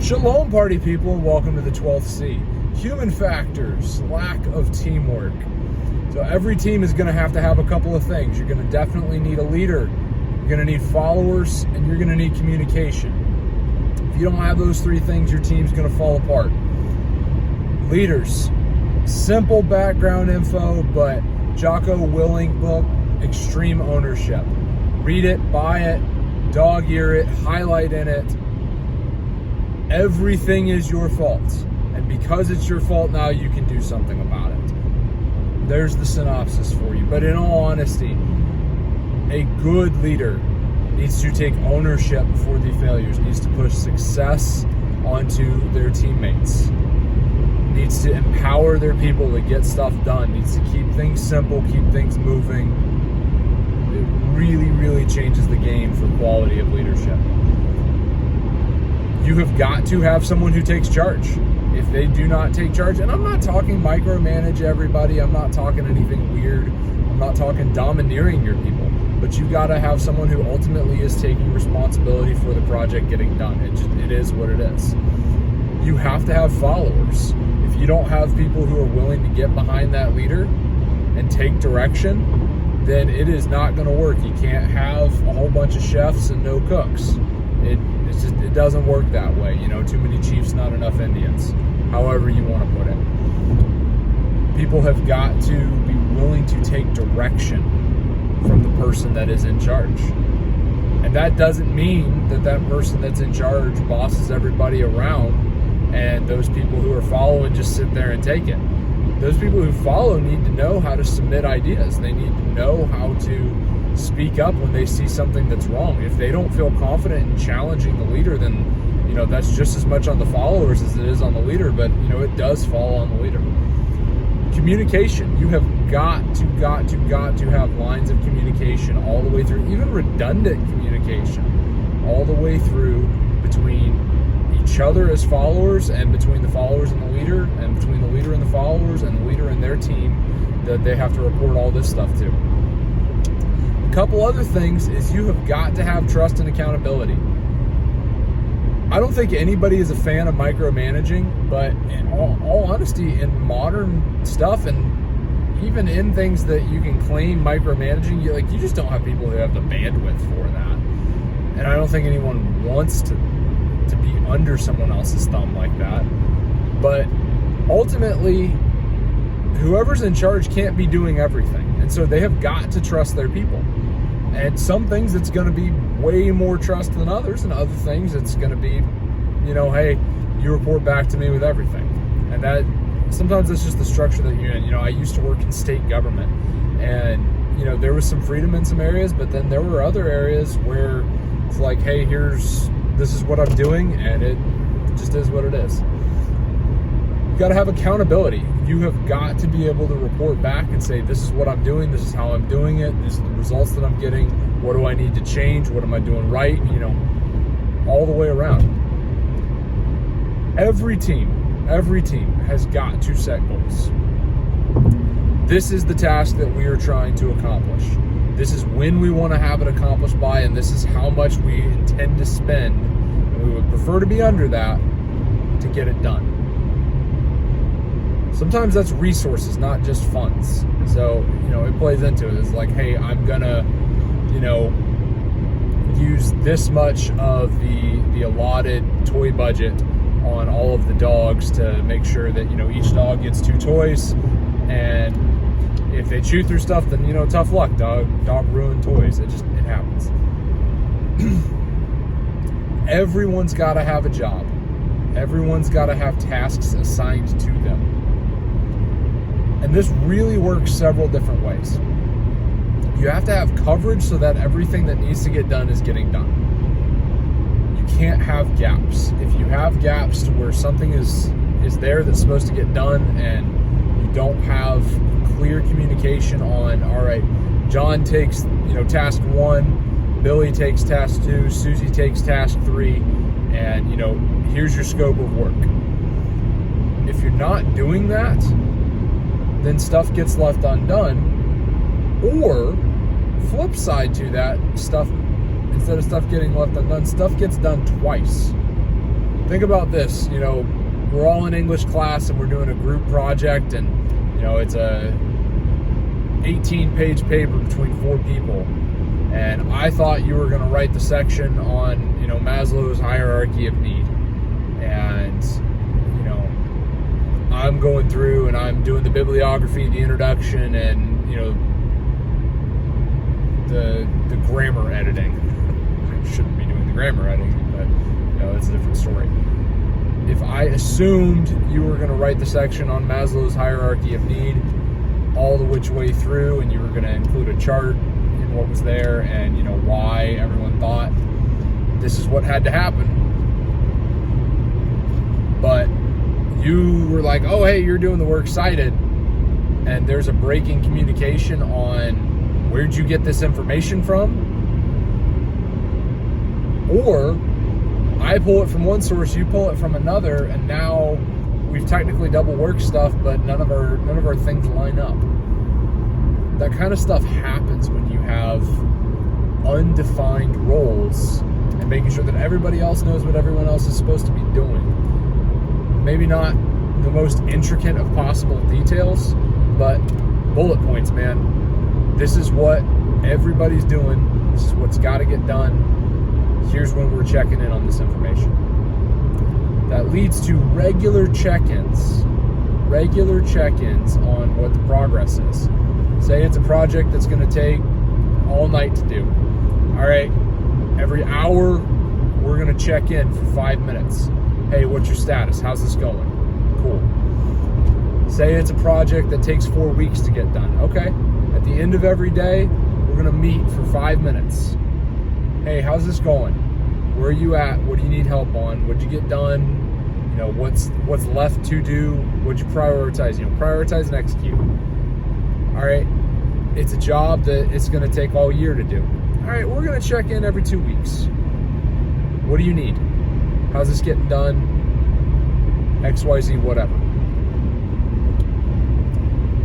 Shalom, party people, and welcome to the 12th C. Human factors, lack of teamwork. So every team is going to have a couple of things. You're going to definitely need a leader, you're going to need followers, and you're going to need communication. If you don't have those three things, your team's going to fall apart. Leaders, simple background info, but Jocko Willink book, Extreme Ownership. Read it, buy it, dog ear it, highlight in it. Everything is your fault. And because it's your fault now, you can do something about it. There's the synopsis for you. But in all honesty, a good leader needs to take ownership for the failures, needs to push success onto their teammates, needs to empower their people to get stuff done, needs to keep things simple, keep things moving. It really, really changes the game for quality of leadership. You have got to have someone who takes charge. If they do not take charge, and I'm not talking micromanage everybody, I'm not talking anything weird, I'm not talking domineering your people, but you got to have someone who ultimately is taking responsibility for the project getting done. It is what it is. You have to have followers. If you don't have people who are willing to get behind that leader and take direction, then it is not going to work. You can't have a whole bunch of chefs and no cooks. It doesn't work that way. You know, too many chiefs, not enough Indians. However you want to put it. People have got to be willing to take direction from the person that is in charge. And that doesn't mean that that person that's in charge bosses everybody around and those people who are following just sit there and take it. Those people who follow need to know how to submit ideas. They need to know how to speak up when they see something that's wrong. If they don't feel confident in challenging the leader, then, you know, that's just as much on the followers as it is on the leader, but, you know, it does fall on the leader. Communication. You have got to have lines of communication all the way through, even redundant communication, all the way through between each other as followers and between the followers and the leader and between the leader and the followers and the leader and their team that they have to report all this stuff to. A couple other things is you have got to have trust and accountability. I don't think anybody is a fan of micromanaging, but in all honesty, in modern stuff and even in things that you can claim micromanaging, you just don't have people who have the bandwidth for that. And I don't think anyone wants to be under someone else's thumb like that. But ultimately, whoever's in charge can't be doing everything. And so they have got to trust their people. And some things it's going to be way more trust than others, and other things it's going to be, you know, hey, you report back to me with everything. And that sometimes that's just the structure that you're in. You know, I used to work in state government, and, you know, there was some freedom in some areas, but then there were other areas where it's like, hey, this is what I'm doing, and it just is what it is. You've got to have accountability. You have got to be able to report back and say, this is what I'm doing, this is how I'm doing it, these are the results that I'm getting, what do I need to change, what am I doing right, you know, all the way around. Every team has got to set goals. This is the task that we are trying to accomplish. This is when we want to have it accomplished by, and this is how much we intend to spend, and we would prefer to be under that to get it done. Sometimes that's resources, not just funds. So, you know, it plays into it. It's like, hey, I'm gonna, you know, use this much of the allotted toy budget on all of the dogs to make sure that, you know, each dog gets 2 toys. And if they chew through stuff, then, you know, tough luck, dog ruined toys. It happens. Everyone's got to have a job. Everyone's got to have tasks assigned to them. And this really works several different ways. You have to have coverage so that everything that needs to get done is getting done. You can't have gaps. If you have gaps to where something is there that's supposed to get done and you don't have clear communication on, all right, John takes, you know, task 1, Billy takes task 2, Susie takes task 3, and, you know, here's your scope of work. If you're not doing that, then stuff gets left undone. Or, flip side to that, instead of stuff getting left undone, stuff gets done twice. think about this, we're all in English class and we're doing a group project, and it's a 18-page paper between 4 people, and I thought you were going to write the section on Maslow's hierarchy of need, and I'm going through and I'm doing the bibliography, the introduction, and the grammar editing. I shouldn't be doing the grammar editing, but that's a different story. If I assumed you were going to write the section on Maslow's hierarchy of need all the which way through, and you were going to include a chart in what was there, and why everyone thought this is what had to happen, but you were like, oh hey, you're doing the works cited, and there's a break in communication on where'd you get this information from, or I pull it from one source, you pull it from another, and now we've technically double work stuff, but none of our things line up. That kind of stuff happens when you have undefined roles and making sure that everybody else knows what everyone else is supposed to be doing. Maybe not the most intricate of possible details, but bullet points, man. This is what everybody's doing. This is what's got to get done. Here's when we're checking in on this information. That leads to regular check-ins on what the progress is. Say it's a project that's going to take all night to do. All right, every hour we're going to check in for 5 minutes. Hey, what's your status? How's this going? Cool. Say it's a project that takes 4 weeks to get done. Okay, at the end of every day, we're going to meet for 5 minutes. Hey, how's this going? Where are you at? What do you need help on? What'd you get done? What's left to do? What'd you prioritize? Prioritize and execute. All right, it's a job that it's going to take all year to do. All right, we're going to check in every 2 weeks. What do you need? How's this getting done? XYZ, whatever.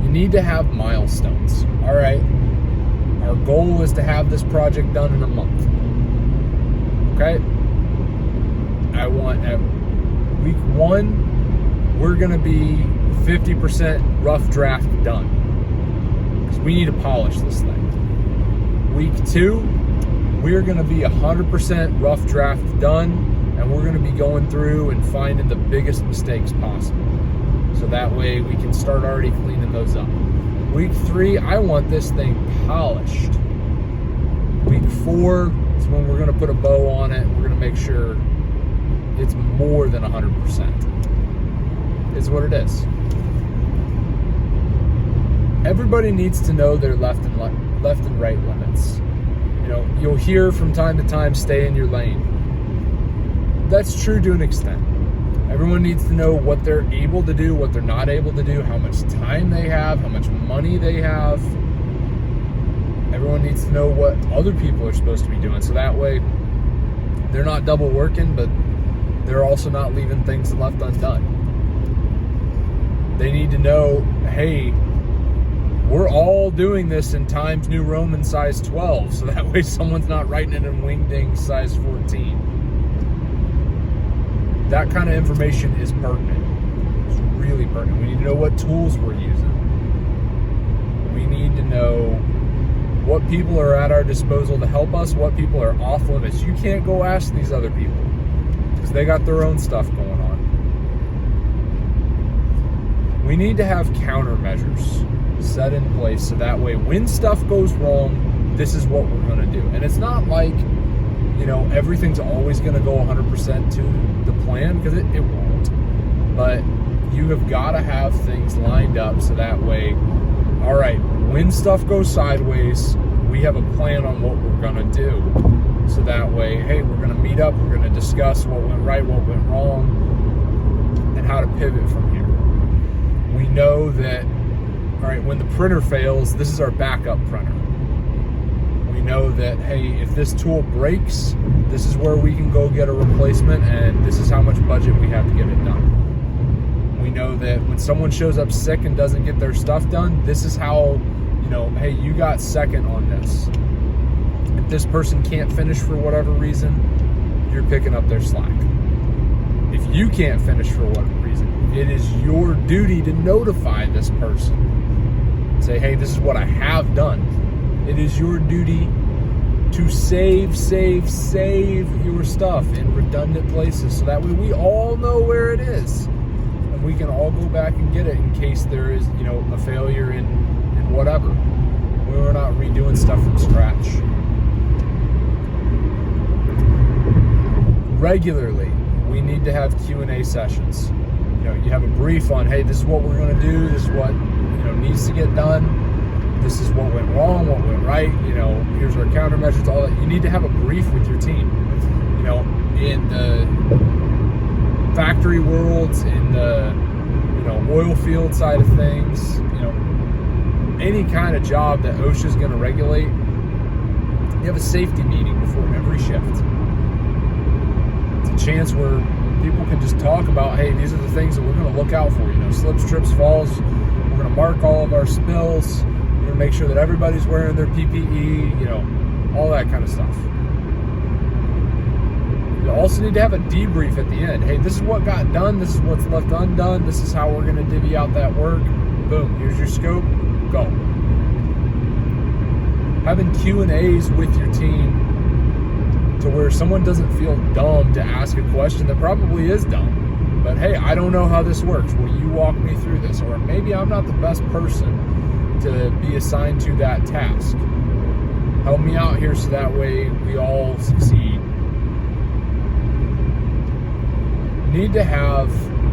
You need to have milestones. All right, our goal is to have this project done in a month. Okay? I want at week 1, we're going to be 50% rough draft done. Because we need to polish this thing. Week 2, we're going to be 100% rough draft done, and we're going to be going through and finding the biggest mistakes possible. So that way we can start already cleaning those up. Week 3, I want this thing polished. Week 4 is when we're going to put a bow on it. We're going to make sure it's more than 100%. It's what it is. Everybody needs to know their left and right limits. You'll hear from time to time, stay in your lane. That's true to an extent. Everyone needs to know what they're able to do, what they're not able to do, how much time they have, how much money they have. Everyone needs to know what other people are supposed to be doing, so that way they're not double working, but they're also not leaving things left undone. They need to know, hey, we're all doing this in Times New Roman size 12, so that way someone's not writing it in Wingding size 14. That kind of information is pertinent. It's really pertinent. We need to know what tools we're using. We need to know what people are at our disposal to help us, what people are off limits. You can't go ask these other people because they got their own stuff going on. We need to have countermeasures set in place so that way when stuff goes wrong, this is what we're going to do. And it's not like, everything's always going to go 100% to the plan, because it won't. But you have got to have things lined up so that way, all right, when stuff goes sideways, we have a plan on what we're going to do. So that way, hey, we're going to meet up, we're going to discuss what went right, what went wrong, and how to pivot from here. We know that, all right, when the printer fails, this is our backup printer. We know that, hey, if this tool breaks, this is where we can go get a replacement, and this is how much budget we have to get it done. We know that when someone shows up sick and doesn't get their stuff done, this is how, hey, you got second on this. If this person can't finish for whatever reason, you're picking up their slack. If you can't finish for whatever reason, it is your duty to notify this person. Say, hey, this is what I have done. It is your duty to save your stuff in redundant places, so that way we all know where it is, and we can all go back and get it in case there is, a failure in whatever. We're not redoing stuff from scratch. Regularly, we need to have Q&A sessions. You have a brief on, hey, this is what we're going to do, this is what needs to get done, this is what went wrong, what went right, here's our countermeasures, all that. You need to have a brief with your team. In the factory worlds, in the oil field side of things, any kind of job that OSHA's going to regulate, you have a safety meeting before every shift. It's a chance where people can just talk about, hey, these are the things that we're going to look out for. Slips, trips, falls. We're going to mark all of our spills. We're going to make sure that everybody's wearing their PPE, all that kind of stuff. You also need to have a debrief at the end. Hey, this is what got done. This is what's left undone. This is how we're going to divvy out that work. Boom. Here's your scope. Go. Having Q&As with your team to where someone doesn't feel dumb to ask a question that probably is dumb. But hey, I don't know how this works. Will you walk me through this? Or maybe I'm not the best person to be assigned to that task. Help me out here so that way we all succeed. Need to have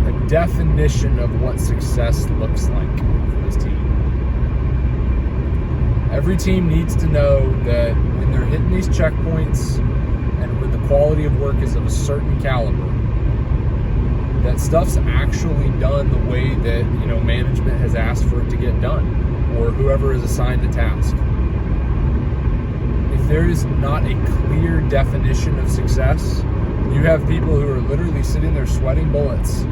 a definition of what success looks like for this team. Every team needs to know that when they're hitting these checkpoints and when the quality of work is of a certain caliber, that stuff's actually done the way that management has asked for it to get done, or whoever is assigned the task. If there is not a clear definition of success, you have people who are literally sitting there sweating bullets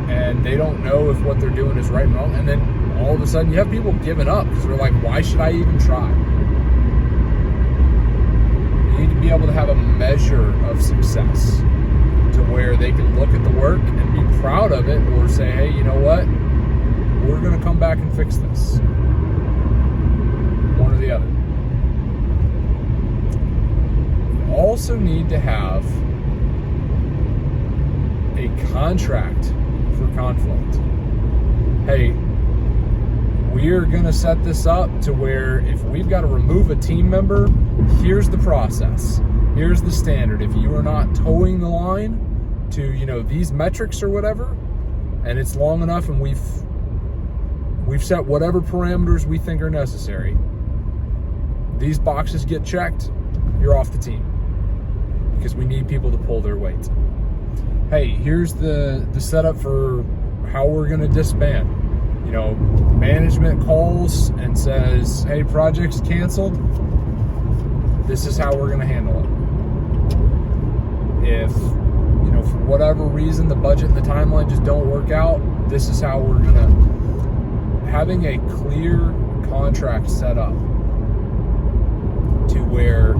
and they don't know if what they're doing is right and wrong, and then all of a sudden you have people giving up because they're like, why should I even try? You need to be able to have a measure of success to where they can look at the work and be proud of it, or say, hey, you know what? We're going to come back and fix this. One or the other. You also need to have a contract for conflict. Hey, we're going to set this up to where if we've got to remove a team member, here's the process. Here's the standard. If you are not towing the line to, these metrics or whatever, and it's long enough and we've set whatever parameters we think are necessary, these boxes get checked, you're off the team. Because we need people to pull their weight. Hey, here's the setup for how we're going to disband. Management calls and says, hey, project's canceled. This is how we're going to handle it. If, for whatever reason, the budget and the timeline just don't work out, this is how we're going to... Having a clear contract set up to where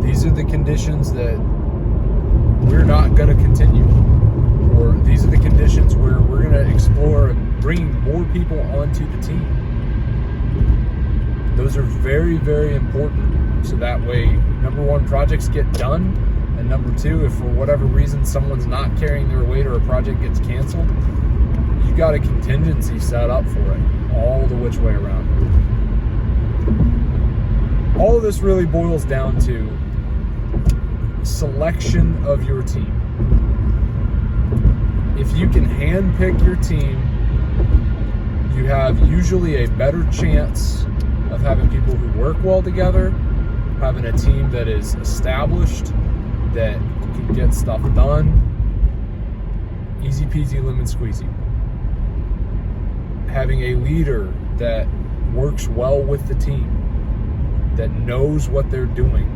these are the conditions that we're not going to continue, or these are the conditions where we're going to explore bringing more people onto the team. Those are very, very important, so that way, number one, projects get done, and number two, if for whatever reason someone's not carrying their weight or a project gets canceled, you got a contingency set up for it all the which way around. All of this really boils down to selection of your team. If you can handpick your team, you have usually a better chance of having people who work well together, having a team that is established, that can get stuff done. Easy peasy lemon squeezy. Having a leader that works well with the team, that knows what they're doing,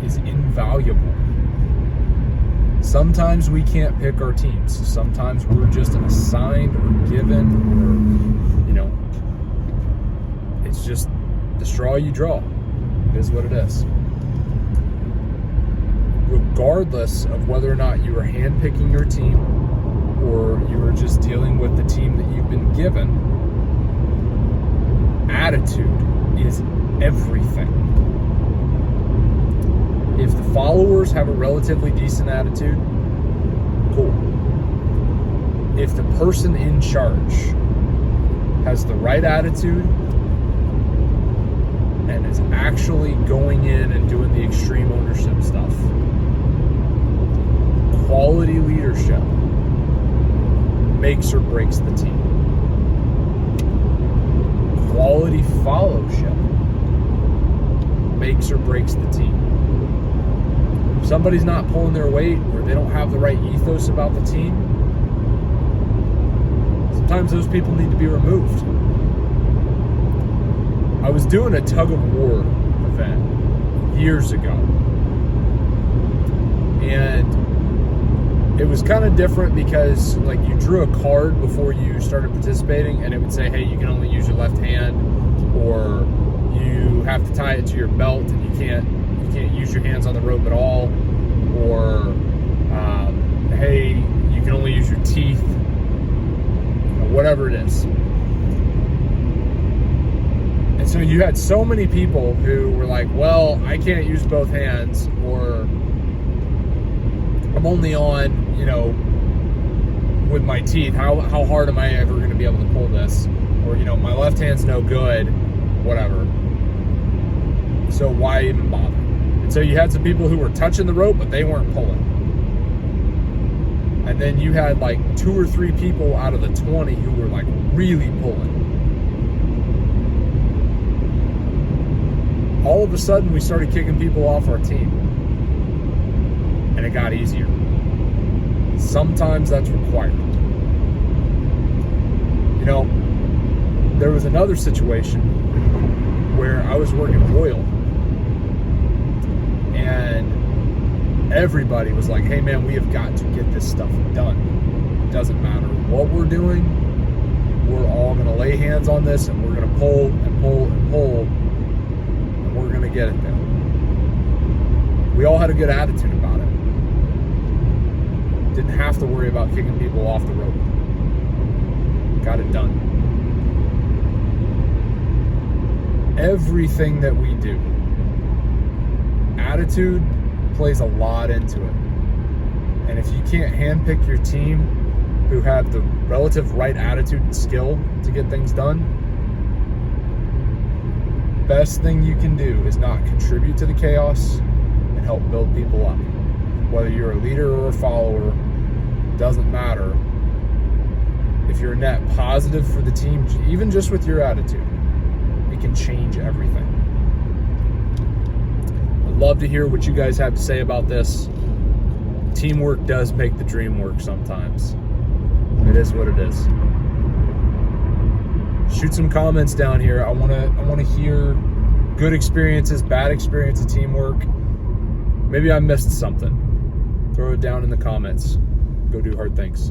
is invaluable. Sometimes we can't pick our teams. Sometimes we're just assigned or given, or, it's just the straw you draw. It is what it is. regardless of whether or not you are handpicking your team or you are just dealing with the team that you've been given, attitude is everything. If the followers have a relatively decent attitude, cool. If the person in charge has the right attitude and is actually going in and doing the extreme ownership stuff, quality leadership makes or breaks the team. Quality followship makes or breaks the team. If somebody's not pulling their weight or they don't have the right ethos about the team, sometimes those people need to be removed. I was doing a tug of war event years ago, and it was kind of different because like you drew a card before you started participating, and it would say, hey, you can only use your left hand, or you have to tie it to your belt and you can't use your hands on the rope at all, or hey, you can only use your teeth, whatever it is. And so you had so many people who were like, well, I can't use both hands, or I'm only on, with my teeth, how hard am I ever going to be able to pull this? Or, my left hand's no good, whatever. So why even bother? And so you had some people who were touching the rope, but they weren't pulling. And then you had like 2 or 3 people out of the 20 who were like really pulling. All of a sudden, we started kicking people off our team. And it got easier. Sometimes that's required. There was another situation where I was working oil, and everybody was like, hey man, we have got to get this stuff done. It doesn't matter what we're doing, we're all going to lay hands on this, and we're going to pull and pull and pull, and we're going to get it done. We all had a good attitude about it. Didn't have to worry about kicking people off the rope. Got it done. Everything that we do, attitude plays a lot into it. And if you can't handpick your team who have the relative right attitude and skill to get things done, best thing you can do is not contribute to the chaos and help build people up. Whether you're a leader or a follower, doesn't matter. If you're a net positive for the team, even just with your attitude, it can change everything. I'd love to hear what you guys have to say about this. Teamwork does make the dream work sometimes. It is what it is. Shoot some comments down here. I want to hear good experiences, bad experience of teamwork. Maybe I missed something. Throw it down in the comments. Go do hard things.